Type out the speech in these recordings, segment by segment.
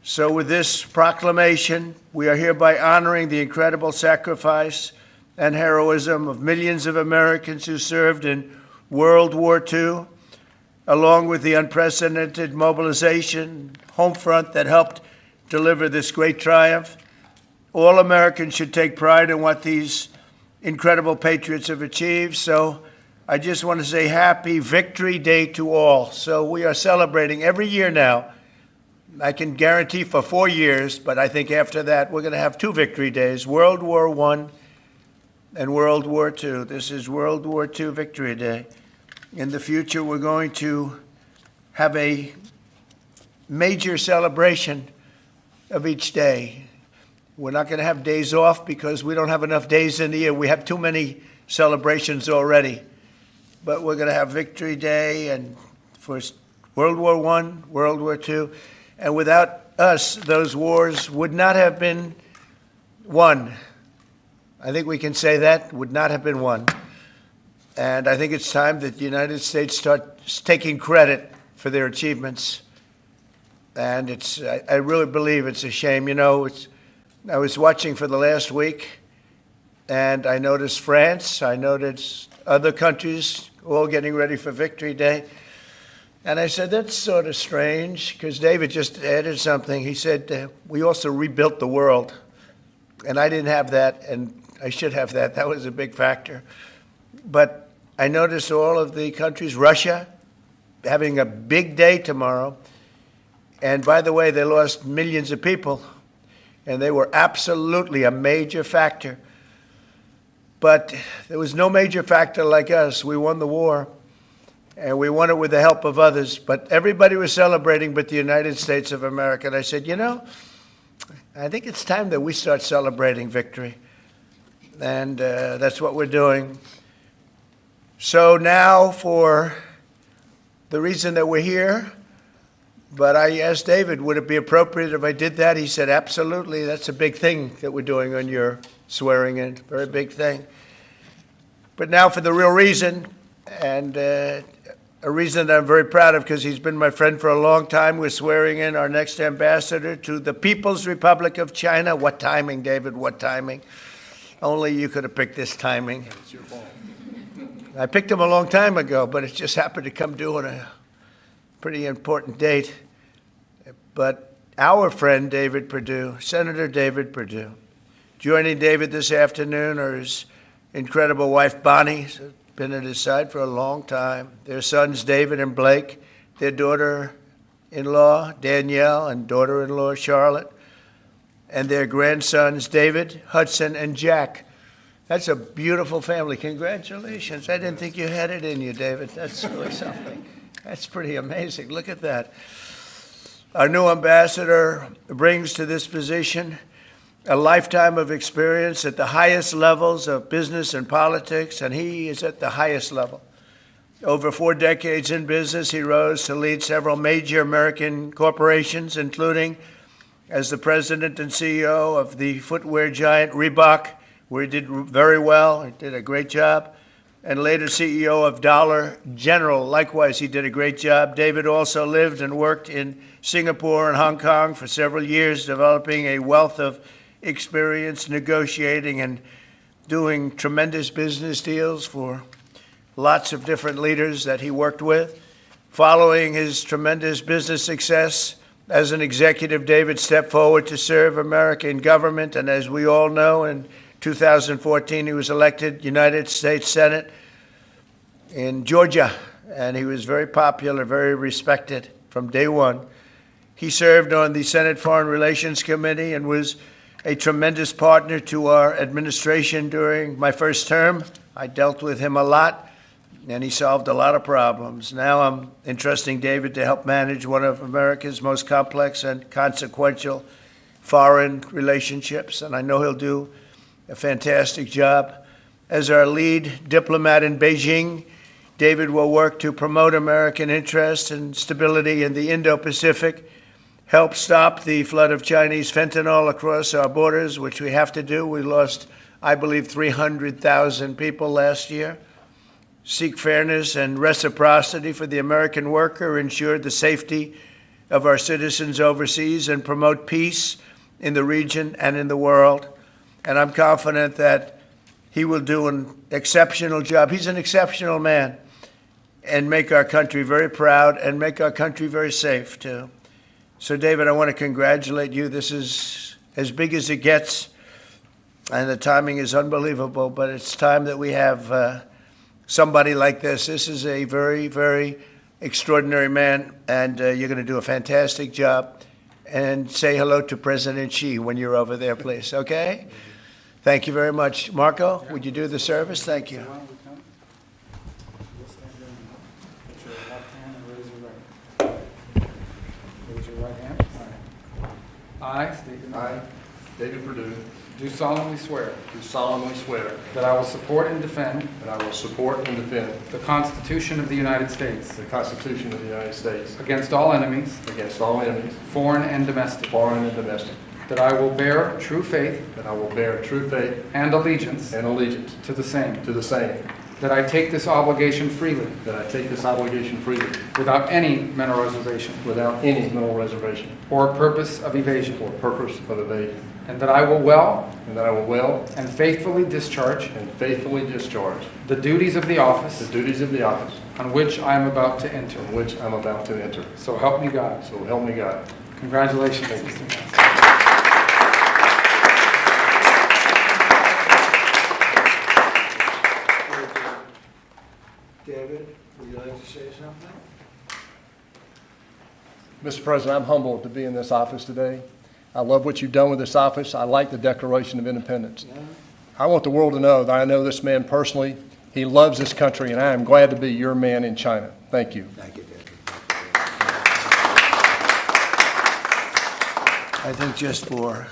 So with this proclamation, we are hereby honoring the incredible sacrifice and heroism of millions of Americans who served in World War II, along with the unprecedented mobilization, home front that helped deliver this great triumph. All Americans should take pride in what these incredible patriots have achieved. So I just want to say happy Victory Day to all. So we are celebrating every year now. I can guarantee for 4 years, but I think after that we're going to have 2 Victory Days, World War I and World War II. This is World War II Victory Day. In the future, we're going to have a major celebration of each day. We're not going to have days off because we don't have enough days in the year. We have too many celebrations already. But we're going to have Victory Day and for World War I, World War II. And without us, those wars would not have been won. I think we can say that, would not have been won. And I think it's time that the United States starts taking credit for their achievements. And I really believe it's a shame. You know, I was watching for the last week, and I noticed France, I noticed other countries all getting ready for Victory Day. And I said, that's sort of strange, because David just added something. He said, we also rebuilt the world. And I didn't have that, and I should have that. That was a big factor. But I noticed all of the countries, Russia, having a big day tomorrow. And by the way, they lost millions of people, and they were absolutely a major factor. But there was no major factor like us. We won the war. And we won it with the help of others. But everybody was celebrating but the United States of America. And I said, you know, I think it's time that we start celebrating victory. And that's what we're doing. So now for the reason that we're here, but I asked David, would it be appropriate if I did that? He said, absolutely. That's a big thing that we're doing on your swearing in. Very big thing. But now for the real reason, and a reason that I'm very proud of because he's been my friend for a long time. We're swearing in our next ambassador to the People's Republic of China. What timing, David, what timing? Only you could have picked this timing. It's your fault. I picked him a long time ago, but it just happened to come due on a pretty important date. But our friend David Perdue, Senator David Perdue, joining David this afternoon are his incredible wife, Bonnie, been at his side for a long time. Their sons, David and Blake, their daughter-in-law, Danielle, and daughter-in-law, Charlotte, and their grandsons, David, Hudson, and Jack. That's a beautiful family. Congratulations. I didn't think you had it in you, David. That's really something. That's pretty amazing. Look at that. Our new ambassador brings to this position a lifetime of experience at the highest levels of business and politics, and he is at the highest level. Over 4 decades in business, he rose to lead several major American corporations, including as the president and CEO of the footwear giant Reebok, where he did very well, he did a great job, and later CEO of Dollar General. Likewise, he did a great job. David also lived and worked in Singapore and Hong Kong for several years, developing a wealth of experience negotiating and doing tremendous business deals for lots of different leaders that he worked with. Following his tremendous business success as an executive, David stepped forward to serve America in government, and as we all know, in 2014 he was elected United States Senate in Georgia, and he was very popular, very respected from day one. He served on the Senate Foreign Relations Committee and was a tremendous partner to our administration during my first term. I dealt with him a lot, and he solved a lot of problems. Now I'm entrusting David to help manage one of America's most complex and consequential foreign relationships, and I know he'll do a fantastic job. As our lead diplomat in Beijing, David will work to promote American interests and stability in the Indo-Pacific, help stop the flood of Chinese fentanyl across our borders, which we have to do. We lost, I believe, 300,000 people last year. Seek fairness and reciprocity for the American worker, ensure the safety of our citizens overseas and promote peace in the region and in the world. And I'm confident that he will do an exceptional job. He's an exceptional man, and make our country very proud and make our country very safe, too. So, David, I want to congratulate you. This is as big as it gets, and the timing is unbelievable, but it's time that we have somebody like this. This is a very, very extraordinary man, and you're going to do a fantastic job. And say hello to President Xi when you're over there, please, okay? Thank you very much. Marco, would you do the service? Thank you. I, state your name. I, David Perdue, Do solemnly swear do solemnly swear that I will support and defend that I will support and defend the Constitution of the United States the Constitution of the United States against all enemies, against all enemies, foreign and domestic, foreign and domestic, that I will bear true faith that I will bear true faith and allegiance and allegiance to the same, to the same, that I take this obligation freely that I take this obligation freely without any mental reservation without any mental reservation or purpose of evasion, or purpose of evasion, and that I will well and that I will well and faithfully discharge and faithfully discharge the duties of the the office duties of the office on which I am about to enter. in which I'm about to enter. So help me God. So help me God. Congratulations. Thank you. Mr. Master. David, would you like to say something? Mr. President, I'm humbled to be in this office today. I love what you've done with this office. I like the Declaration of Independence. I want the world to know that I know this man personally. He loves this country, and I am glad to be your man in China. Thank you. Thank you, David. I think just for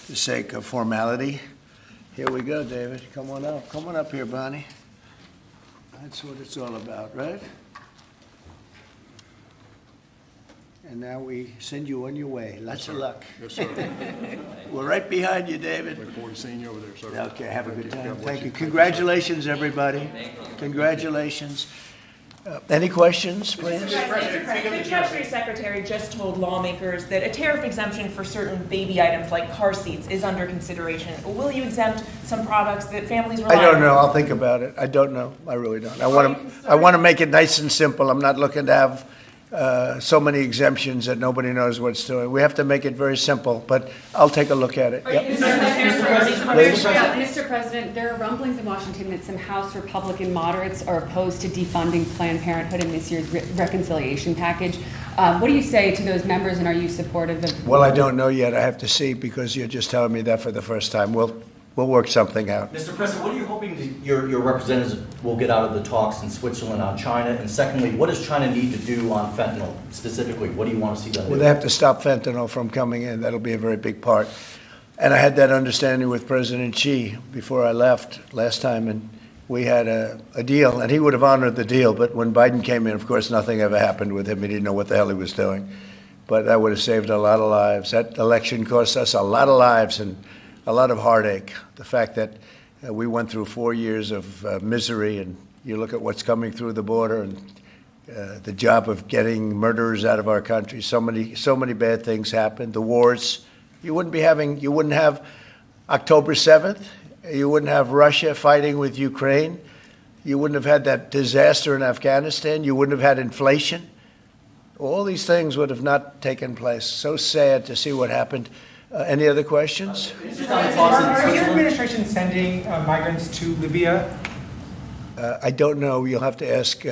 the sake of formality, here we go, David. Come on up. Come on up here, Bonnie. That's what it's all about, right? And now we send you on your way. Lots of luck. Yes, sir. We're right behind you, David. Look forward to seeing you over there, sir. Okay, have a good time. God bless Thank you. you. Congratulations, everybody. Congratulations. Any questions, please? Mr. President, the Treasury Secretary just told lawmakers that a tariff exemption for certain baby items like car seats is under consideration. Will you exempt some products that families rely I on? don't know. I'll think about it. I don't know. I really don't. I want to make it nice and simple. I'm not looking to have so many exemptions that nobody knows what's doing. We have to make it very simple, but I'll take a look at it. Yep. Mr. President, there are rumblings in Washington that some House Republican moderates are opposed to defunding Planned Parenthood in this year's reconciliation package. What do you say to those members, and are you supportive of? Well, I don't know yet. I have to see, because you're just telling me that for the first time. We'll work something out. Mr. President, what are you hoping that your representatives will get out of the talks in Switzerland on China? And secondly, what does China need to do on fentanyl specifically? What do you want to see done? Well, they have to stop fentanyl from coming in. That'll be a very big part. And I had that understanding with President Xi before I left last time, and we had a deal, and he would have honored the deal. But when Biden came in, of course, nothing ever happened with him. He didn't know what the hell he was doing. But that would have saved a lot of lives. That election cost us a lot of lives and a lot of heartache. The fact that we went through 4 years of misery, and you look at what's coming through the border, and the job of getting murderers out of our country. So many bad things happened. The wars. You wouldn't have October 7th. You wouldn't have Russia fighting with Ukraine. You wouldn't have had that disaster in Afghanistan. You wouldn't have had inflation. All these things would have not taken place. So sad to see what happened. Any other questions? Are your administration sending migrants to Libya? I don't know. You'll have to ask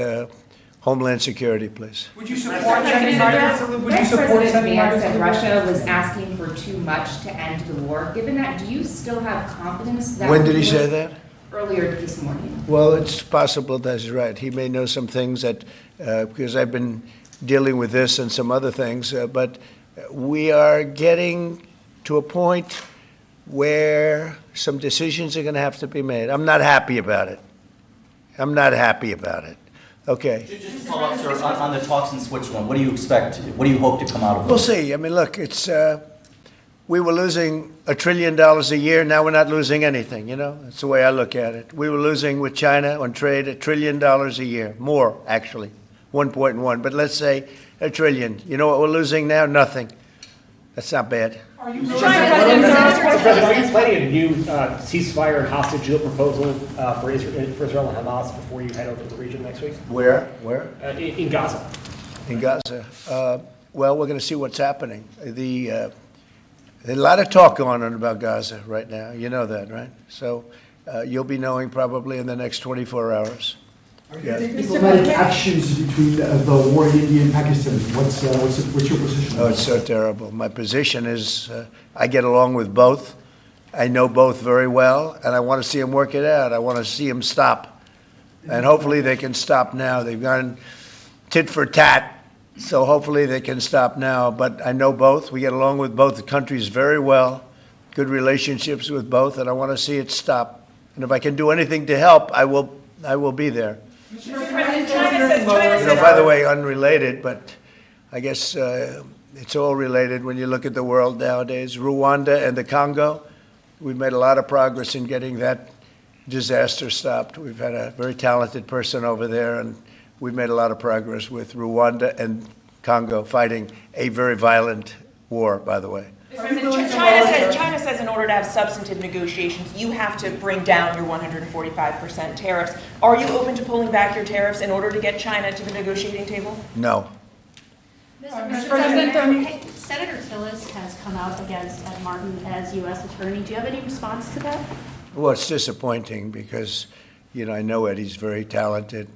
Homeland Security, please. Would you support sending migrants to Libya? Would you support President sending Vance migrants to said Libya? Russia was asking for too much to end the war. Given that, do you still have confidence that? When did he say that? Earlier this morning. Well, it's possible that he's right. He may know some things that, because I've been dealing with this and some other things, but we are getting to a point where some decisions are going to have to be made. I'm not happy about it. Okay. Just to follow up, sir, on the talks in Switzerland, what do you expect? What do you hope to come out of We'll those? see. I mean, look, it's we were losing $1 trillion a year. Now we're not losing anything, you know? That's the way I look at it. We were losing with China on trade $1 trillion a year. More, actually, 1.1. But let's say a trillion. You know what we're losing now? Nothing. That's not bad. Mr. President, are you planning a new ceasefire and hostage deal proposal for Israel and Hamas before you head over to the region next week? Where? Where? In Gaza. In Gaza. Well, we're going to see what's happening. There's a lot of talk going on about Gaza right now. You know that, right? So you'll be knowing probably in the next 24 hours. Are you taking diplomatic actions between the war in India and Pakistan? What's your position? Oh, it's so terrible. My position is I get along with both. I know both very well, and I want to see them work it out. I want to see them stop. And hopefully they can stop now. They've gone tit for tat. So hopefully they can stop now, but I know both. We get along with both countries very well, good relationships with both, and I want to see it stop. And if I can do anything to help, I will be there. Mr. President, China says By the way, unrelated, but I guess it's all related when you look at the world nowadays. Rwanda and the Congo, we've made a lot of progress in getting that disaster stopped. We've had a very talented person over there, and we've made a lot of progress with Rwanda and Congo fighting a very violent war, by the way. China says in order to have substantive negotiations, you have to bring down your 145% tariffs. Are you open to pulling back your tariffs in order to get China to the negotiating table? No. Mr. President, Senator Tillis has come out against Ed Martin as U.S. Attorney. Do you have any response to that? Well, it's disappointing because, I know Eddie's very talented.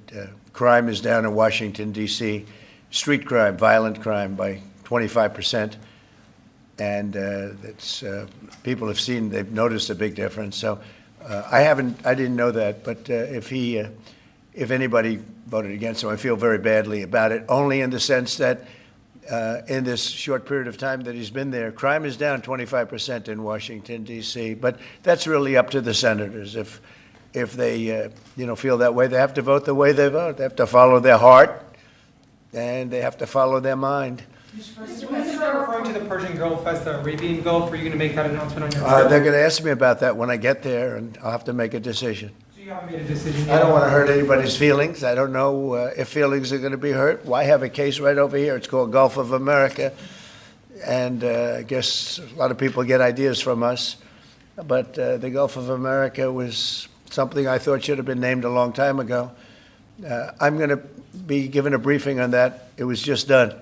Crime is down in Washington, D.C., street crime, violent crime by 25%. And people have seen, they've noticed a big difference. So I didn't know that, but if anybody voted against him, I feel very badly about it, only in the sense that in this short period of time that he's been there, crime is down 25% in Washington, D.C., but that's really up to the senators. If they, feel that way, they have to vote the way they vote. They have to follow their heart, and they have to follow their mind. Mr. President, when you're referring to the Persian Gulf as the Arabian Gulf, are you going to make that announcement on your trip? They're going to ask me about that when I get there, and I'll have to make a decision. So you haven't made a decision yet? I don't want to hurt anybody's feelings. I don't know if feelings are going to be hurt. Why have a case right over here? It's called Gulf of America, and I guess a lot of people get ideas from us. But the Gulf of America was something I thought should have been named a long time ago. I'm going to be given a briefing on that. It was just done.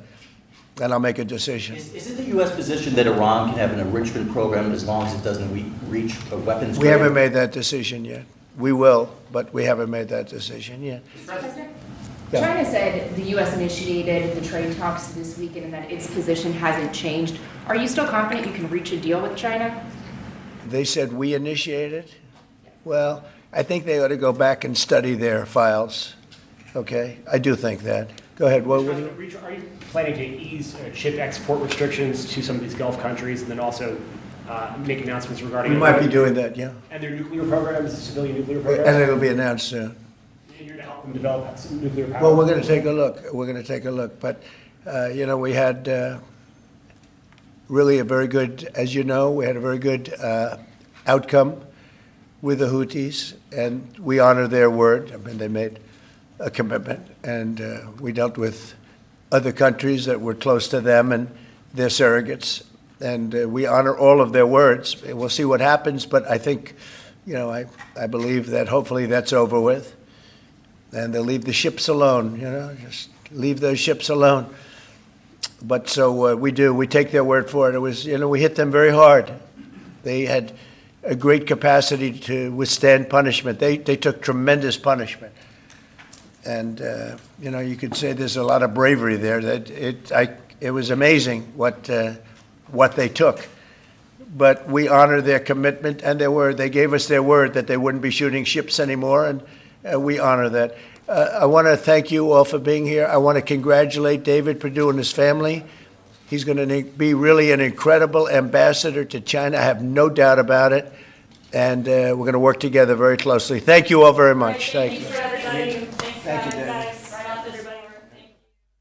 And I'll make a decision. Is it the U.S. position that Iran can have an enrichment program as long as it doesn't reach a weapons? We haven't made that decision yet. We will, but we haven't made that decision yet. Yeah. China said the U.S. initiated the trade talks this weekend and that its position hasn't changed. Are you still confident you can reach a deal with China? They said we initiated? Well, I think they ought to go back and study their files. Okay? I do think that. Go ahead. What Are you planning to ease chip export restrictions to some of these Gulf countries and then also make announcements regarding... We might be doing that, yeah. And their nuclear programs, civilian nuclear programs? And it'll be announced soon. And you're to help them develop some nuclear power? Well, we're going to take a look. We're going to take a look. But, we had really a very good, as you know, we had a very good outcome with the Houthis, and we honor their word. I mean, they made a commitment, and we dealt with other countries that were close to them and their surrogates, and we honor all of their words. We'll see what happens, but I think, I believe that hopefully that's over with, and they'll leave the ships alone, just leave those ships alone. But so we do. We take their word for it. It was, we hit them very hard. They had a great capacity to withstand punishment. They took tremendous punishment. And, you could say there's a lot of bravery there. That it was amazing what they took. But we honor their commitment and their word. They gave us their word that they wouldn't be shooting ships anymore, and we honor that. I want to thank you all for being here. I want to congratulate David Perdue and his family. He's going to be really an incredible ambassador to China. I have no doubt about it. And we're going to work together very closely. Thank you all very much. Thank you.